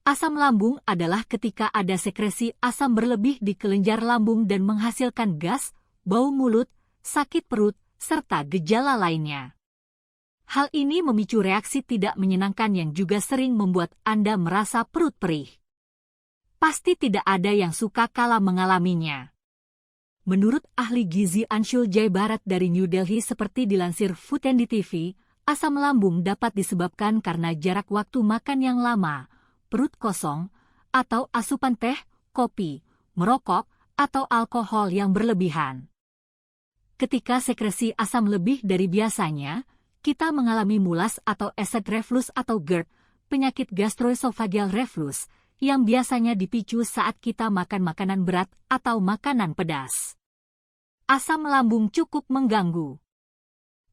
Asam lambung adalah ketika ada sekresi asam berlebih di kelenjar lambung dan menghasilkan gas, bau mulut, sakit perut, serta gejala lainnya. Hal ini memicu reaksi tidak menyenangkan yang juga sering membuat Anda merasa perut perih. Pasti tidak ada yang suka kala mengalaminya. Menurut ahli gizi Anshul Jay Bharat dari New Delhi seperti dilansir Food NDTV, asam lambung dapat disebabkan karena jarak waktu makan yang lama, perut kosong, atau asupan teh, kopi, merokok, atau alkohol yang berlebihan. Ketika sekresi asam lebih dari biasanya, kita mengalami mulas atau acid reflux atau GERD, penyakit gastroesophageal reflux, yang biasanya dipicu saat kita makan makanan berat atau makanan pedas. Asam lambung cukup mengganggu.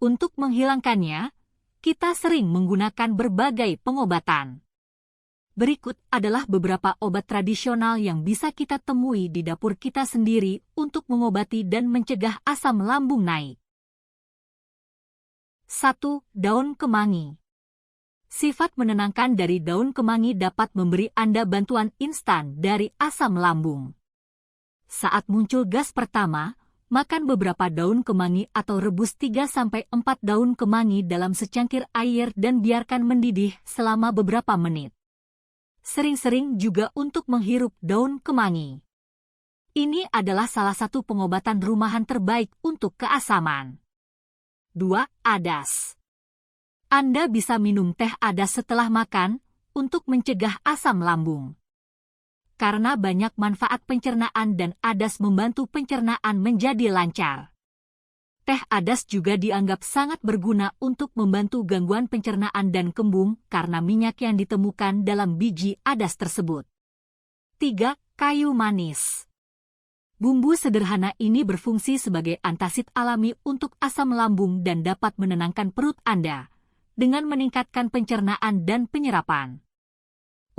Untuk menghilangkannya, kita sering menggunakan berbagai pengobatan. Berikut adalah beberapa obat tradisional yang bisa kita temui di dapur kita sendiri untuk mengobati dan mencegah asam lambung naik. 1. Daun kemangi. Sifat menenangkan dari daun kemangi dapat memberi Anda bantuan instan dari asam lambung. Saat muncul gas pertama, makan beberapa daun kemangi atau rebus 3-4 daun kemangi dalam secangkir air dan biarkan mendidih selama beberapa menit. Sering-sering juga untuk menghirup daun kemangi. Ini adalah salah satu pengobatan rumahan terbaik untuk keasaman. 2. Adas. Anda bisa minum teh adas setelah makan untuk mencegah asam lambung. Karena banyak manfaat pencernaan dan adas membantu pencernaan menjadi lancar. Teh adas juga dianggap sangat berguna untuk membantu gangguan pencernaan dan kembung karena minyak yang ditemukan dalam biji adas tersebut. 3. Kayu manis. Bumbu sederhana ini berfungsi sebagai antasid alami untuk asam lambung dan dapat menenangkan perut Anda dengan meningkatkan pencernaan dan penyerapan.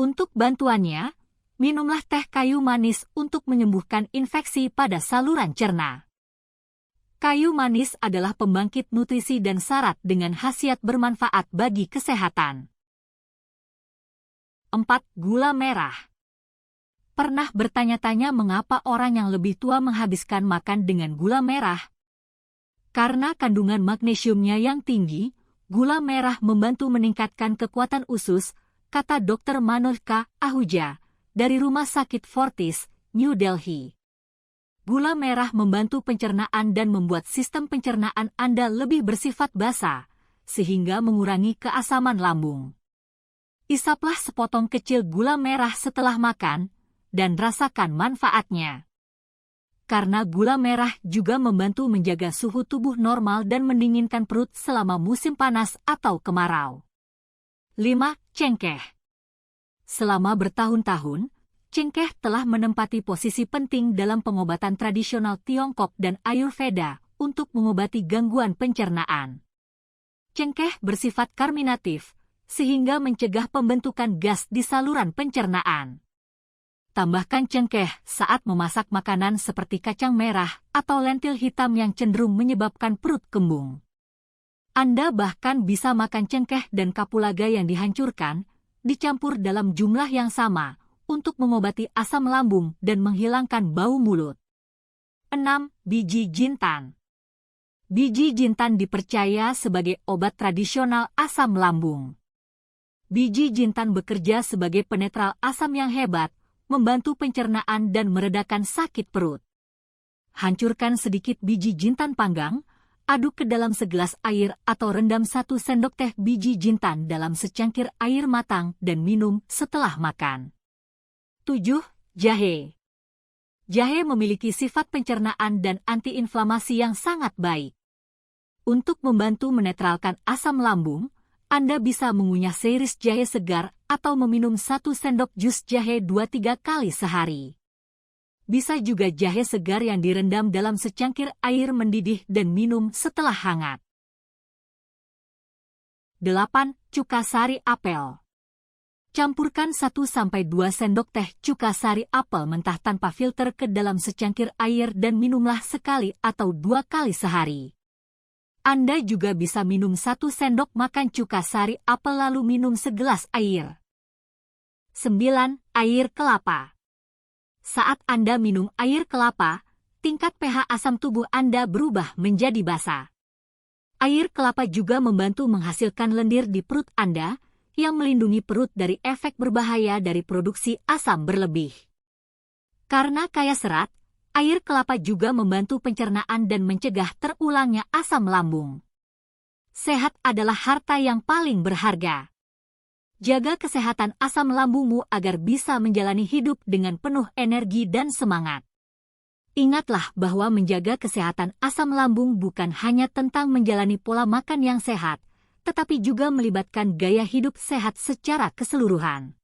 Untuk bantuannya, minumlah teh kayu manis untuk menyembuhkan infeksi pada saluran cerna. Kayu manis adalah pembangkit nutrisi dan syarat dengan khasiat bermanfaat bagi kesehatan. 4. Gula merah. Pernah bertanya-tanya mengapa orang yang lebih tua menghabiskan makan dengan gula merah? Karena kandungan magnesiumnya yang tinggi, gula merah membantu meningkatkan kekuatan usus, kata Dr. Manoj Ahuja dari Rumah Sakit Fortis, New Delhi. Gula merah membantu pencernaan dan membuat sistem pencernaan Anda lebih bersifat basa, sehingga mengurangi keasaman lambung. Isaplah sepotong kecil gula merah setelah makan, dan rasakan manfaatnya. Karena gula merah juga membantu menjaga suhu tubuh normal dan mendinginkan perut selama musim panas atau kemarau. 5. Cengkeh. Selama bertahun-tahun, cengkeh telah menempati posisi penting dalam pengobatan tradisional Tiongkok dan Ayurveda untuk mengobati gangguan pencernaan. Cengkeh bersifat karminatif, sehingga mencegah pembentukan gas di saluran pencernaan. Tambahkan cengkeh saat memasak makanan seperti kacang merah atau lentil hitam yang cenderung menyebabkan perut kembung. Anda bahkan bisa makan cengkeh dan kapulaga yang dihancurkan, dicampur dalam jumlah yang sama, untuk mengobati asam lambung dan menghilangkan bau mulut. 6. Biji jintan. Biji jintan dipercaya sebagai obat tradisional asam lambung. Biji jintan bekerja sebagai penetral asam yang hebat, membantu pencernaan dan meredakan sakit perut. Hancurkan sedikit biji jintan panggang, aduk ke dalam segelas air atau rendam 1 sendok teh biji jintan dalam secangkir air matang dan minum setelah makan. 7. Jahe. Jahe memiliki sifat pencernaan dan antiinflamasi yang sangat baik. Untuk membantu menetralkan asam lambung, Anda bisa mengunyah seiris jahe segar atau meminum 1 sendok jus jahe 2-3 kali sehari. Bisa juga jahe segar yang direndam dalam secangkir air mendidih dan minum setelah hangat. 8. Cuka sari apel. Campurkan 1-2 sendok teh cuka sari apel mentah tanpa filter ke dalam secangkir air dan minumlah sekali atau 2 kali sehari. Anda juga bisa minum 1 sendok makan cuka sari apel lalu minum segelas air. 9. Air kelapa. Saat Anda minum air kelapa, tingkat pH asam tubuh Anda berubah menjadi basa. Air kelapa juga membantu menghasilkan lendir di perut Anda, yang melindungi perut dari efek berbahaya dari produksi asam berlebih. Karena kaya serat, air kelapa juga membantu pencernaan dan mencegah terulangnya asam lambung. Sehat adalah harta yang paling berharga. Jaga kesehatan asam lambungmu agar bisa menjalani hidup dengan penuh energi dan semangat. Ingatlah bahwa menjaga kesehatan asam lambung bukan hanya tentang menjalani pola makan yang sehat, tetapi juga melibatkan gaya hidup sehat secara keseluruhan.